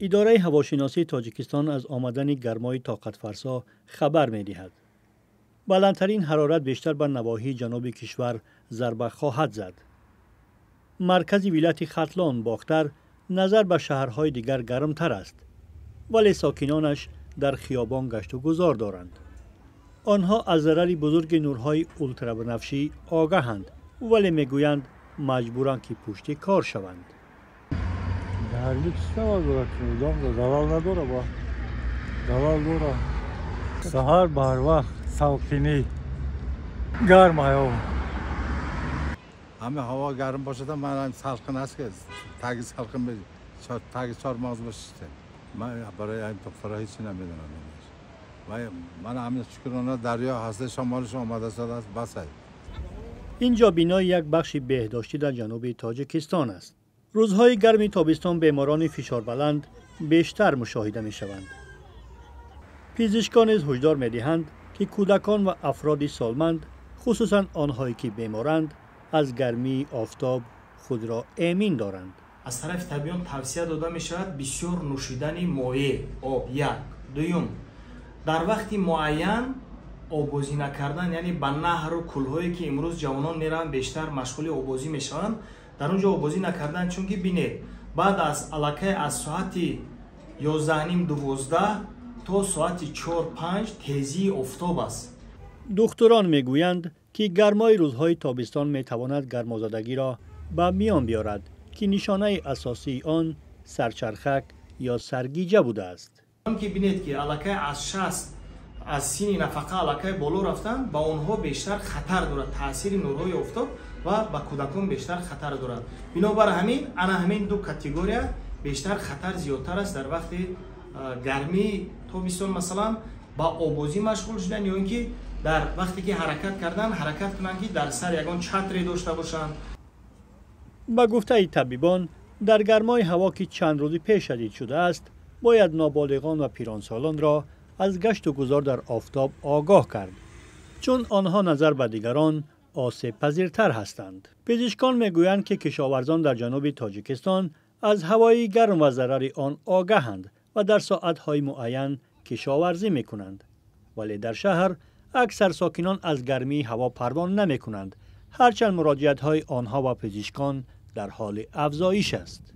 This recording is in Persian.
اداره هواشناسی تاجیکستان از آمدن گرمای طاقت فرسا خبر می دهد. بلندترین حرارت بیشتر بر نواحی جنوب کشور ضربه خواهد زد. مرکز ولایت ختلان باختر نظر به شهرهای دیگر گرمتر است، ولی ساکنانش در خیابان گشت و گذار دارند. آنها از ضرر بزرگ نورهای اولترابنفشی آگاهند، ولی میگویند مجبورند که پشت کار شوند. سهار بر وقت ساکنی گرم هوا. همه هوا گرم باشه من سالخن است که تاگی سالخن بده تاگی 4 ماه باشه. من برای این دخترها هیچی نمیدونم. من همین شکرانه دریا هسته شمالش آمده شده است بس. اینجا بینای یک بخش بهداشتی در جنوب تاجیکستان است. روزهای گرم تابستان بیماران فشار بلند بیشتر مشاهده می شوند. پزشکان هشدار می دهند که کودکان و افراد سالمند، خصوصا آنهایی که بیمارند، از گرمی آفتاب خود را امین دارند. از طرف طبیبان توصیه داده می شود بسیار نوشیدن مایع آب. یک دوم در وقتی معین آبازی نکردن، یعنی به نهر و کلهایی که امروز جوانان میرن بیشتر مشغول آبازی میشوند، در اونجا آبازی نکردن. چون که بینید بعد از علاقه از ساعت 11:30-12 تا ساعت 4-5 تیزی آفتاب است. دکتران میگویند که گرمای روزهای تابستان میتواند گرمازدگی را به میان بیارد که نشانه اساسی آن سرچرخک یا سرگیجه بوده است. که بینید که علاقه از 60 از سین نفقه علاقه بالا رفتن، با اونها بیشتر خطر دارد، تاثیر نورهای آفتاب و با کودکان بیشتر خطر دارد. بنابر همین دو کاتگوری بیشتر خطر زیادتر است در وقت گرمی تابستان، مثلا با آبازی مشغول شدن یا اینکه در وقتی که حرکت کنند که در سر یگان چتری داشته باشند. با گفته طبیبان در گرمای هوا که چند روزی پیش شدید شده است، باید نابالغان و پیرانسالان را از گشت و گذار در آفتاب آگاه کرد، چون آنها نظر به دیگران آسیب پذیرتر هستند. پزشکان میگویند که کشاورزان در جنوب تاجیکستان از هوای گرم و ضرر آن آگاهند و در ساعتهای معین کشاورزی میکنند، ولی در شهر اکثر ساکنان از گرمی هوا پروا نمیکنند، هرچند مراجعت های آنها و پزشکان در حال افزایش است.